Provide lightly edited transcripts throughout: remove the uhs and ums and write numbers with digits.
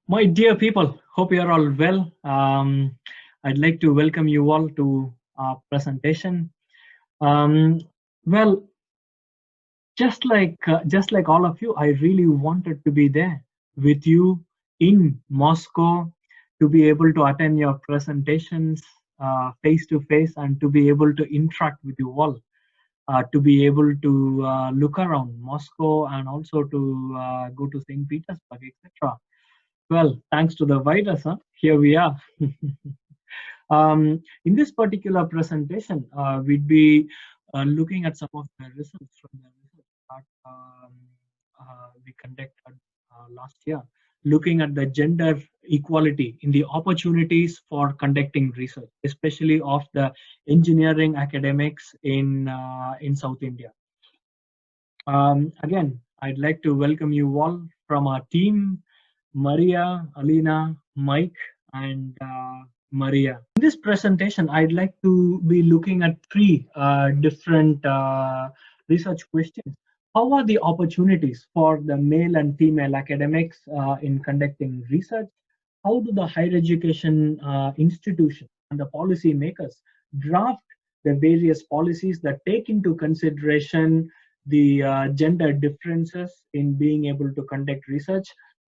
My dear people, hope you are all well. I'd like to welcome you all to our presentation. Um, well, just like all of you, I really wanted to be there with you in Moscow to be able to attend your presentations face to face and to be able to interact with you all. To be able to look around Moscow and also to go to St. Petersburg, etc. Well, thanks to the virus, here we are. In this particular presentation, we'd be looking at some of the results from the research that we conducted last year, looking at the gender equality in the opportunities for conducting research, especially of the engineering academics in South India. Again, I'd like to welcome you all from our team, Maria, Alina, Mike, and Maria. In this presentation, I'd like to be looking at three different research questions. How are the opportunities for the male and female academics in conducting research? How do the higher education institutions and the policy makers draft the various policies that take into consideration the gender differences in being able to conduct research?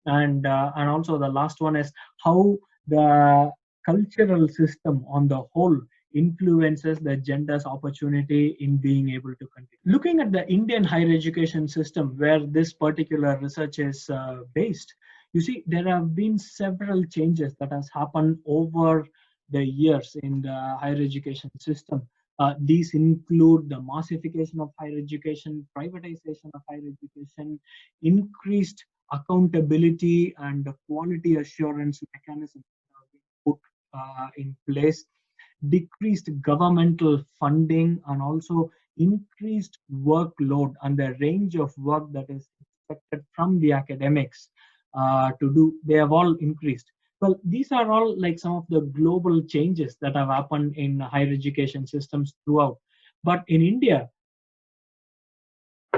And also the last one is how the cultural system on the whole influences the gender's opportunity in being able to continue. Looking at the Indian higher education system where this particular research is based, you see there have been several changes that has happened over the years in the higher education system. These include the massification of higher education, privatization of higher education, increased accountability and the quality assurance mechanisms have been put in place, decreased governmental funding, and also increased workload and the range of work that is expected from the academics to do. They have all increased. Well, these are all like some of the global changes that have happened in higher education systems throughout. But in India,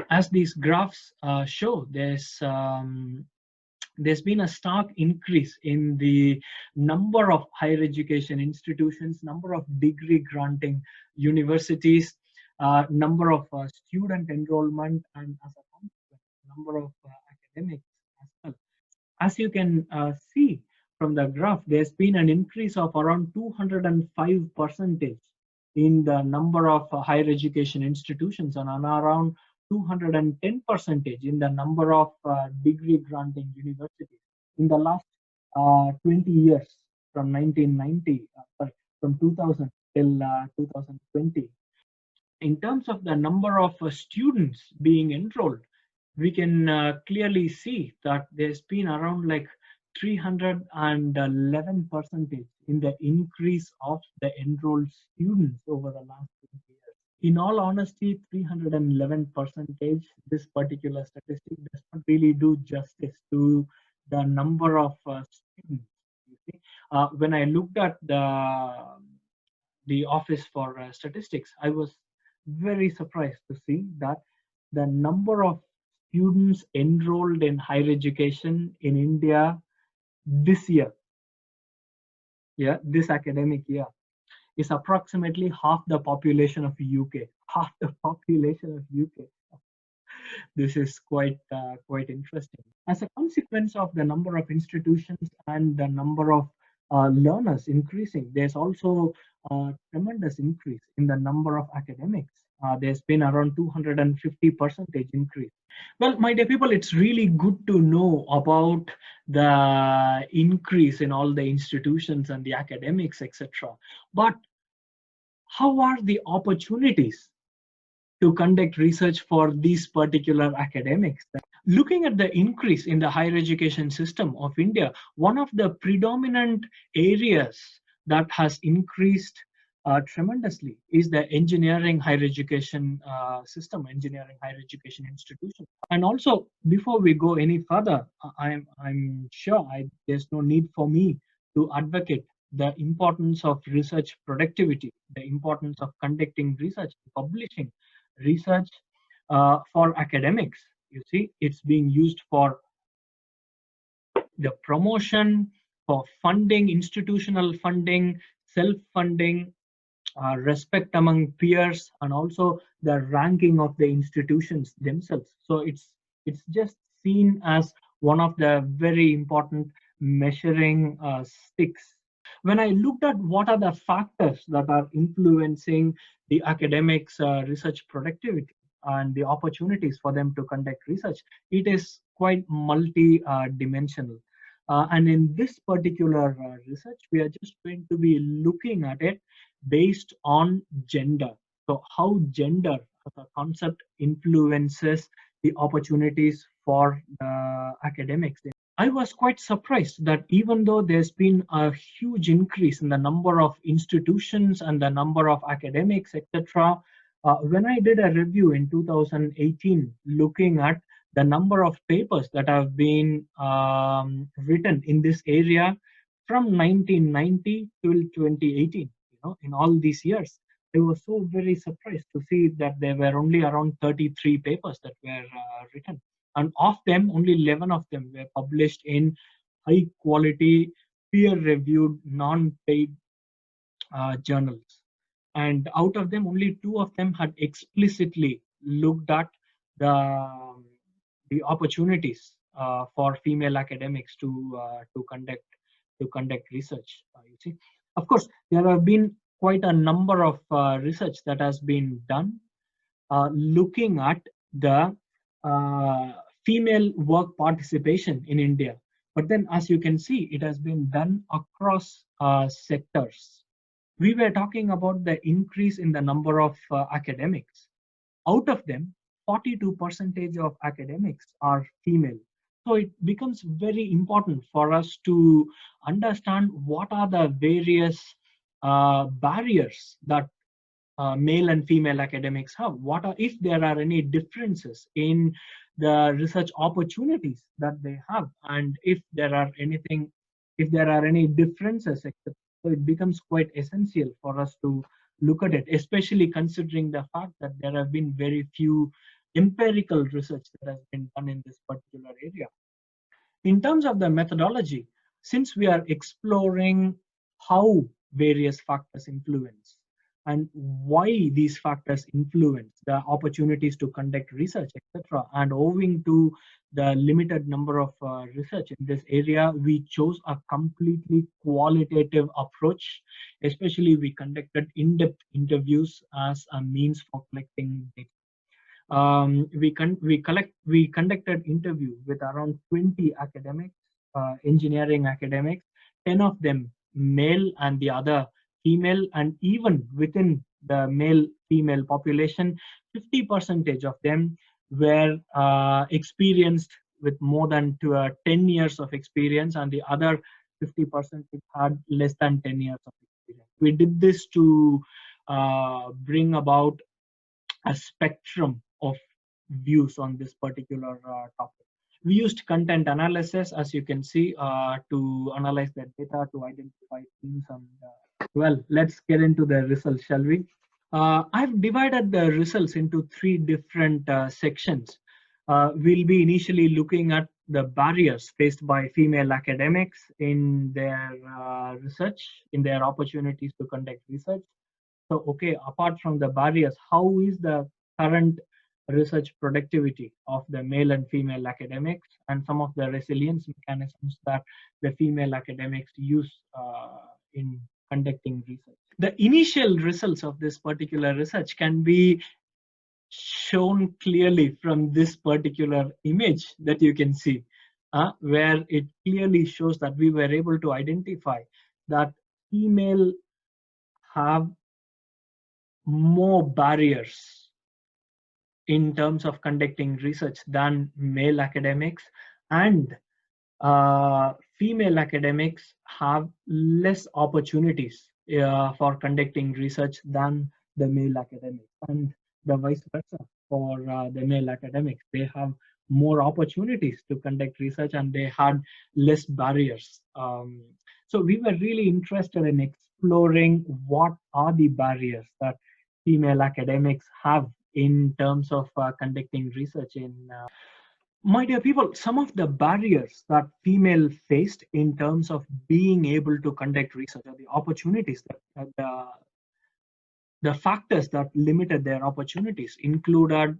as these graphs show, there's been a stark increase in the number of higher education institutions, number of degree granting universities, number of student enrollment, and as a consequence, number of academics as well. As you can see from the graph, there's been an increase of around 205% in the number of higher education institutions and around 210% in the number of degree granting universities in the last 20 years from 1990, from 2000 till 2020. In terms of the number of students being enrolled, we can clearly see that there's been around like 311% in the increase of the enrolled students over the last 20 years. In all honesty, 311%, this particular statistic does not really do justice to the number of students. You see, when I looked at the Office for Statistics, I was very surprised to see that the number of students enrolled in higher education in India this year, this academic year, is approximately half the population of UK. Half the population of UK. This is quite interesting. As a consequence of the number of institutions and the number of learners increasing, there's also a tremendous increase in the number of academics. There's been around 250% increase. Well, my dear people, it's really good to know about the increase in all the institutions and the academics, etc. But how are the opportunities to conduct research for these particular academics? Looking at the increase in the higher education system of India, one of the predominant areas that has increased tremendously is the engineering higher education system, engineering higher education institution. And also, before we go any further, I'm sure there's no need for me to advocate the importance of research productivity, the importance of conducting research, publishing research for academics. You see, it's being used for the promotion for funding, institutional funding, self-funding, respect among peers, and also the ranking of the institutions themselves. So it's just seen as one of the very important measuring sticks. When I looked at what are the factors that are influencing the academics research productivity and the opportunities for them to conduct research, it is quite multi-dimensional. And in this particular research, we are just going to be looking at it based on gender. So how gender as a concept influences the opportunities for academics. I was quite surprised that even though there's been a huge increase in the number of institutions and the number of academics, etc., when I did a review in 2018 looking at the number of papers that have been written in this area from 1990 till 2018, in all these years, I was so very surprised to see that there were only around 33 papers that were written. And of them, only 11 of them were published in high quality, peer reviewed, non paid journals. And out of them, only two of them had explicitly looked at the, the opportunities for female academics to conduct research. You see, of course, there have been quite a number of research that has been done looking at the female work participation in India. But then, as you can see, it has been done across sectors. We were talking about the increase in the number of academics. Out of them, 42% of academics are female. So it becomes very important for us to understand what are the various barriers that male and female academics have. What are, if there are any differences in the research opportunities that they have, and if there are any differences, etc. So it becomes quite essential for us to look at it, especially considering the fact that there have been very few empirical research that has been done in this particular area. In terms of the methodology, since we are exploring how various factors influence and why these factors influence the opportunities to conduct research, etc., and owing to the limited number of research in this area, we chose a completely qualitative approach. Especially, we conducted in-depth interviews as a means for collecting data. We conducted interview with around 20 academics, engineering academics, 10 of them male and the other female, and even within the male female population, 50% of them were experienced with more than 10 years of experience, and the other 50% had less than 10 years of experience. We did this to bring about a spectrum of views on this particular topic. We used content analysis, as you can see, to analyze the data to identify themes. And well, let's get into the results, shall we? I've divided the results into three different sections. We'll be initially looking at the barriers faced by female academics in their research, in their opportunities to conduct research. So, okay, apart from the barriers, how is the current research productivity of the male and female academics, and some of the resilience mechanisms that the female academics use in conducting research? The initial results of this particular research can be shown clearly from this particular image that you can see, where it clearly shows that we were able to identify that female have more barriers in terms of conducting research than male academics, and female academics have less opportunities for conducting research than the male academics, and the vice versa for the male academics. They have more opportunities to conduct research and they had less barriers. So we were really interested in exploring what are the barriers that female academics have in terms of conducting research in My dear people, some of the barriers that female faced in terms of being able to conduct research, or the opportunities that the factors that limited their opportunities included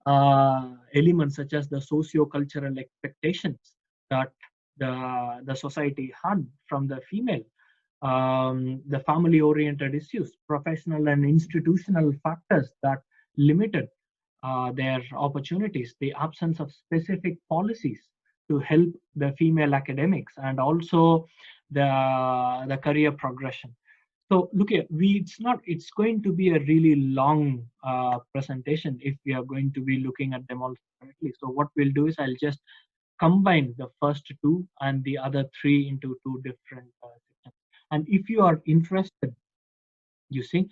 elements such as the socio-cultural expectations that the society had from the female, the family-oriented issues, professional and institutional factors that limited their opportunities, the absence of specific policies to help the female academics, and also the career progression. So look here, it's going to be a really long presentation if we are going to be looking at them all separately. So what we'll do is I'll just combine the first two and the other three into two different sections. And if you are interested, you see,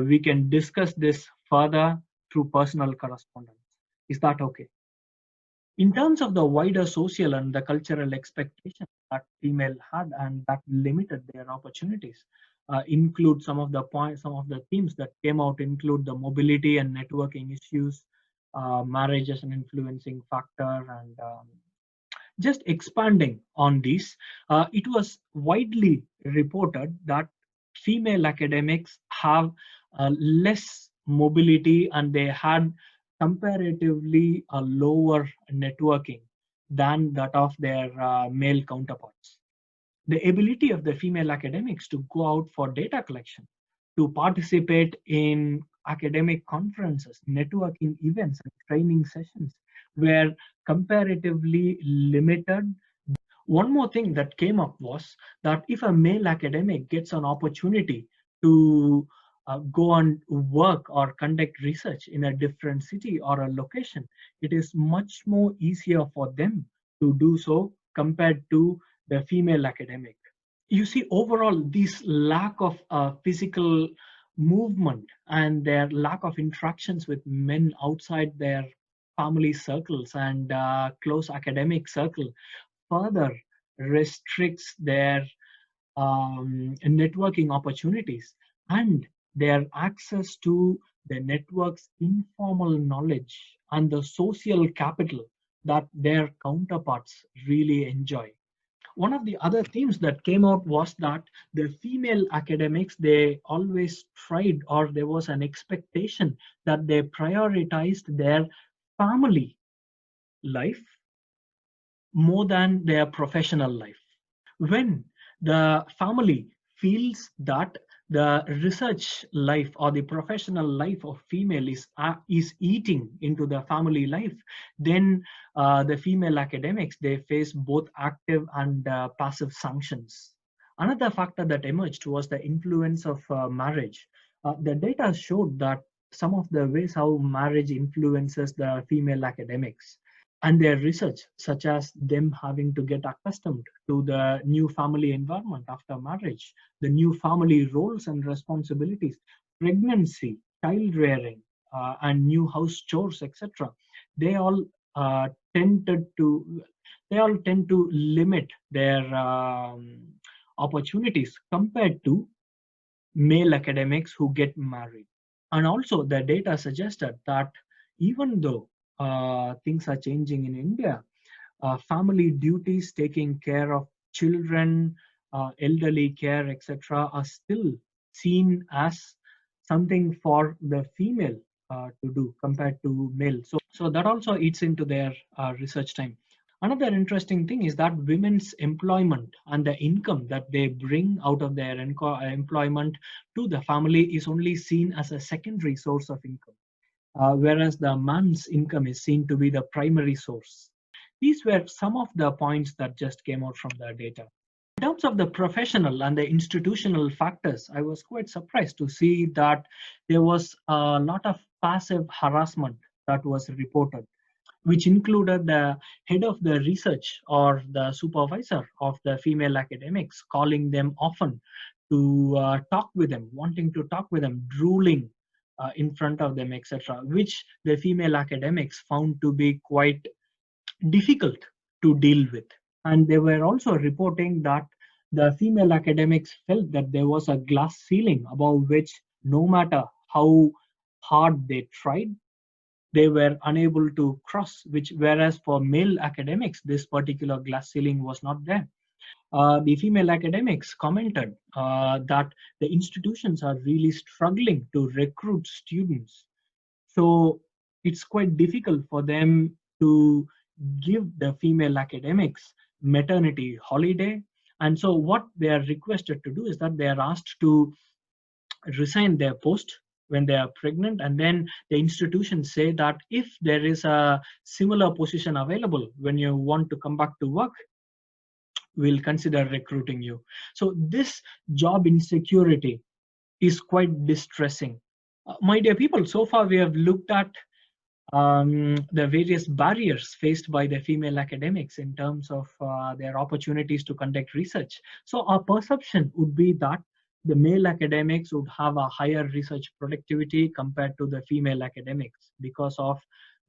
we can discuss this further through personal correspondence. Is that okay? In terms of the wider social and the cultural expectations that female had and that limited their opportunities, include some of the points, some of the themes that came out include the mobility and networking issues, marriage as an influencing factor, and just expanding on these, it was widely reported that female academics have less mobility and they had comparatively a lower networking than that of their male counterparts. The ability of the female academics to go out for data collection, to participate in academic conferences, networking events, and training sessions were comparatively limited. One more thing that came up was that if a male academic gets an opportunity to go and work or conduct research in a different city or a location, it is much more easier for them to do so compared to the female academic. You see, overall, this lack of physical movement and their lack of interactions with men outside their family circles and close academic circle further restricts their networking opportunities and their access to the network's informal knowledge and the social capital that their counterparts really enjoy. One of the other themes that came out was that the female academics, they always tried, or there was an expectation that they prioritized their family life more than their professional life. When the family feels that the research life or the professional life of female is eating into the family life, then the female academics, they face both active and passive sanctions. Another factor that emerged was the influence of marriage. The data showed that some of the ways how marriage influences the female academics and their research, such as them having to get accustomed to the new family environment after marriage, the new family roles and responsibilities, pregnancy, child rearing, and new house chores, etc. They all uh, tended to they all tend to limit their opportunities compared to male academics who get married. And also, the data suggested that even though things are changing in India, family duties, taking care of children, elderly care, etc., are still seen as something for the female to do compared to male. So that also eats into their research time. Another interesting thing is that women's employment and the income that they bring out of their employment to the family is only seen as a secondary source of income, whereas the man's income is seen to be the primary source. These were some of the points that just came out from the data. In terms of the professional and the institutional factors, I was quite surprised to see that there was a lot of passive harassment that was reported, which included the head of the research or the supervisor of the female academics calling them often to talk with them, wanting to talk with them, drooling in front of them, etc., which the female academics found to be quite difficult to deal with. And they were also reporting that the female academics felt that there was a glass ceiling above which, no matter how hard they tried, they were unable to cross, whereas for male academics, this particular glass ceiling was not there. The female academics commented that the institutions are really struggling to recruit students. So it's quite difficult for them to give the female academics maternity holiday. And so what they are requested to do is that they are asked to resign their post when they are pregnant, and then the institutions say that if there is a similar position available when you want to come back to work, we'll consider recruiting you. So this job insecurity is quite distressing. My dear people, so far we have looked at the various barriers faced by the female academics in terms of their opportunities to conduct research. So our perception would be that the male academics would have a higher research productivity compared to the female academics because of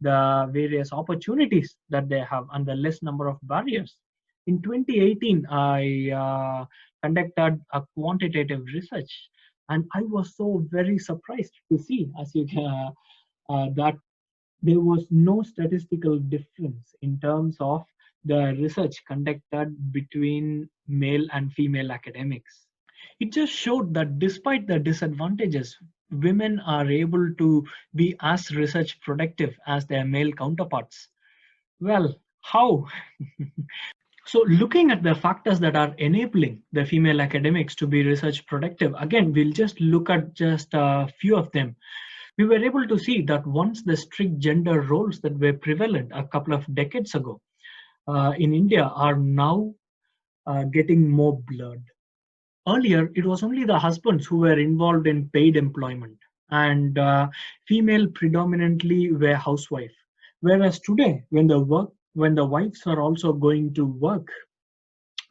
the various opportunities that they have and the less number of barriers. In 2018, I conducted a quantitative research, and I was so very surprised to see, as you can, that there was no statistical difference in terms of the research conducted between male and female academics. It just showed that despite the disadvantages, women are able to be as research productive as their male counterparts. Well, how? So looking at the factors that are enabling the female academics to be research productive, again, we'll just look at just a few of them. We were able to see that once the strict gender roles that were prevalent a couple of decades ago in India are now getting more blurred. Earlier, it was only the husbands who were involved in paid employment, and female predominantly were housewife. Whereas today, when the wives are also going to work,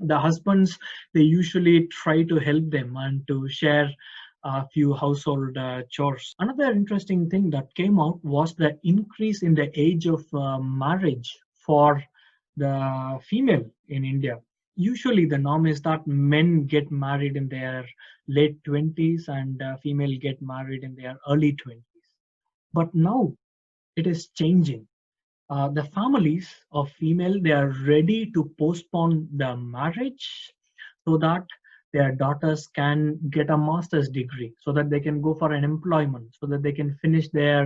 the husbands, they usually try to help them and to share a few household chores. Another interesting thing that came out was the increase in the age of marriage for the female in India. Usually the norm is that men get married in their late 20s and female get married in their early 20s. But now it is changing. The families of female, they are ready to postpone the marriage so that their daughters can get a master's degree, so that they can go for an employment, so that they can finish their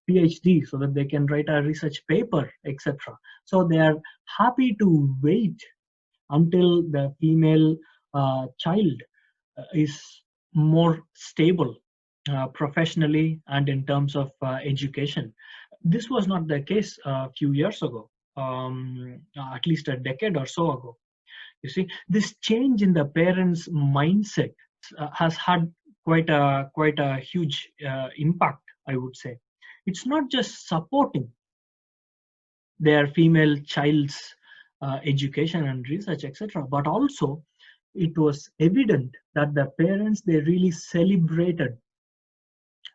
PhD, so that they can write a research paper, etc. So they are happy to wait until the female child is more stable professionally and in terms of education. This was not the case a few years ago, at least a decade or so ago. You see, this change in the parents' mindset has had quite a huge impact, I would say. It's not just supporting their female child's education and research, etc., but also it was evident that the parents, they really celebrated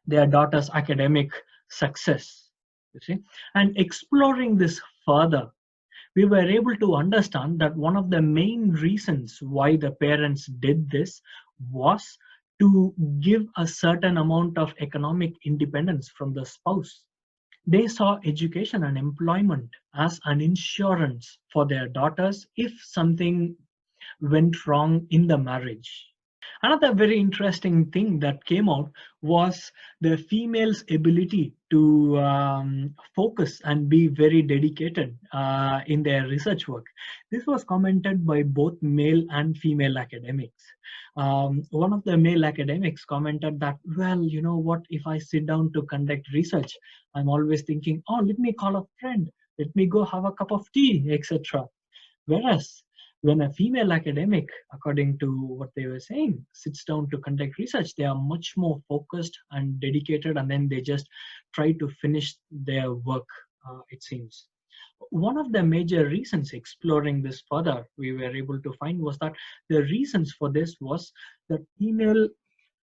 their daughter's academic success. You see, and exploring this further, we were able to understand that one of the main reasons why the parents did this was to give a certain amount of economic independence from the spouse. They saw education and employment as an insurance for their daughters if something went wrong in the marriage. Another very interesting thing that came out was the female's ability to focus and be very dedicated in their research work. This was commented by both male and female academics. One of the male academics commented that, well, you know what, if I sit down to conduct research, I'm always thinking, oh, let me call a friend, let me go have a cup of tea, etc. Whereas when a female academic, according to what they were saying, sits down to conduct research, they are much more focused and dedicated, and then they just try to finish their work, it seems. One of the major reasons, exploring this further, we were able to find was that the reasons for this was that female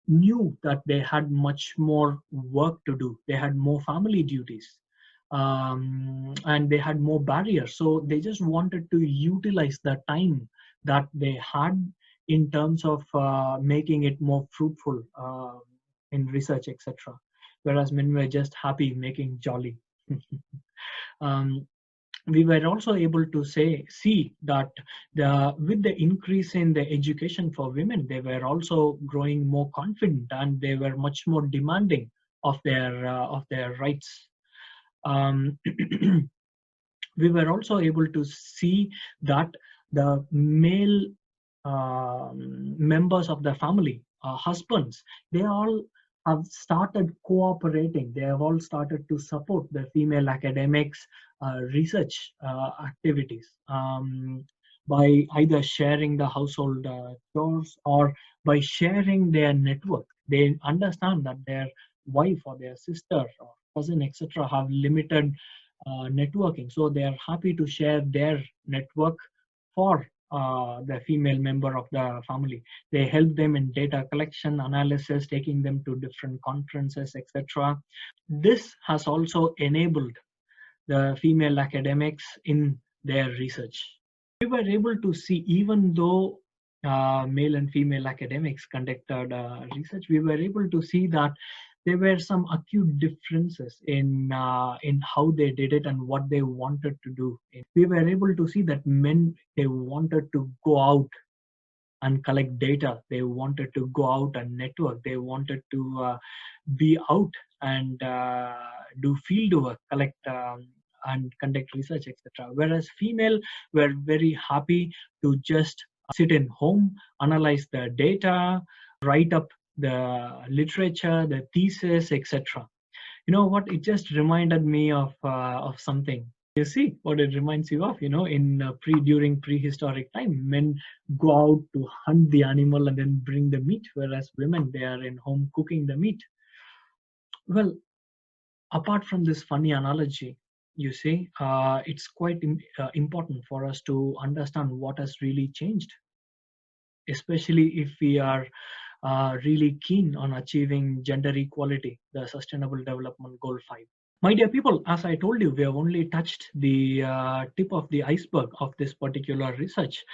knew that they had much more work to do. They had more family duties. And they had more barriers, so they just wanted to utilize the time that they had in terms of making it more fruitful in research, etc. whereas men were just happy making jolly. um, we were also able to see that with the increase in the education for women, they were also growing more confident and they were much more demanding of their rights. Um, we were also able to see that the male members of the family, husbands, they all have started cooperating. They have all started to support the female academics research activities by either sharing the household chores or by sharing their network. They understand that their wife or their sister or cousin, etc., have limited networking, so they are happy to share their network for the female member of the family. They help them in data collection, analysis, taking them to different conferences, etc. This has also enabled the female academics in their research. We were able to see, even though male and female academics conducted research, we were able to see that there were some acute differences in how they did it and what they wanted to do. We were able to see that men, they wanted to go out and collect data. They wanted to go out and network. They wanted to be out and do field work, collect and conduct research, etc. Whereas female were very happy to just sit in home, analyze the data, write up the literature, the thesis, etc. You know what? It just reminded me of something. You see what it reminds you of? In during prehistoric time, men go out to hunt the animal and then bring the meat, whereas women, they are in home cooking the meat. Well, apart from this funny analogy, you see, it's quite important for us to understand what has really changed, especially if we are really keen on achieving gender equality, the Sustainable Development Goal 5. My dear people, as I told you, we have only touched the tip of the iceberg of this particular research.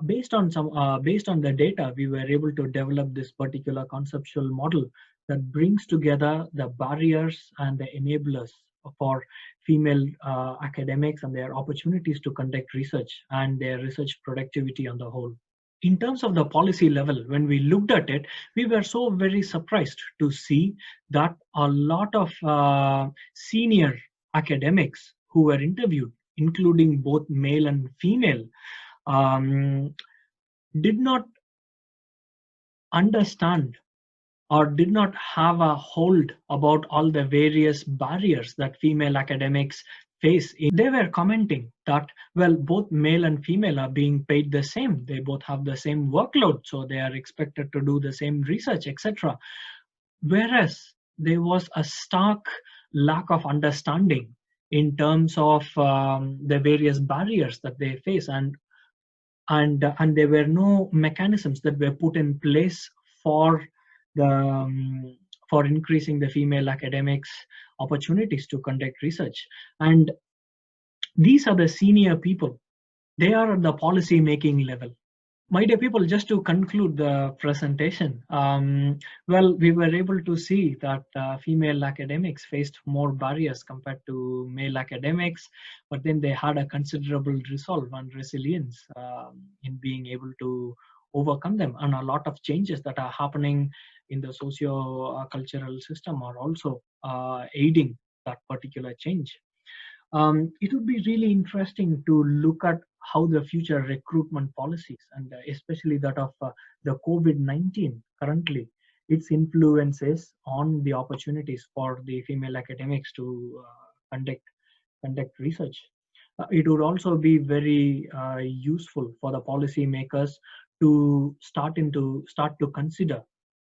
Based on the data, we were able to develop this particular conceptual model that brings together the barriers and the enablers for female academics and their opportunities to conduct research and their research productivity on the whole. In terms of the policy level, when we looked at it, we were so very surprised to see that a lot of senior academics who were interviewed, including both male and female, did not understand or did not have a hold about all the various barriers that female academics face. They were commenting that, well, both male and female are being paid the same. They both have the same workload, so they are expected to do the same research, etc. Whereas there was a stark lack of understanding in terms of the various barriers that they face, and there were no mechanisms that were put in place for the for increasing the female academics opportunities to conduct research. And these are the senior people. They are at the policy making level. My dear people, just to conclude the presentation, well, we were able to see that female academics faced more barriers compared to male academics, but then they had a considerable resolve and resilience in being able to overcome them. And a lot of changes that are happening in the socio-cultural system are also aiding that particular change. It would be really interesting to look at how the future recruitment policies, and especially that of the COVID-19 currently, its influences on the opportunities for the female academics to conduct research. It would also be very useful for the policymakers to start to consider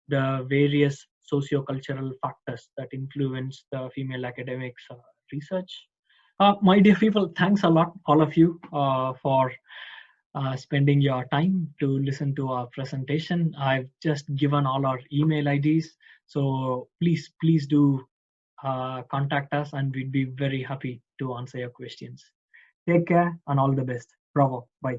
the various socio-cultural factors that influence the female academics research. My dear people, thanks a lot, all of you, for spending your time to listen to our presentation. I've just given all our email IDs, so please do contact us, and we'd be very happy to answer your questions. Take care and all the best. Bravo. Bye.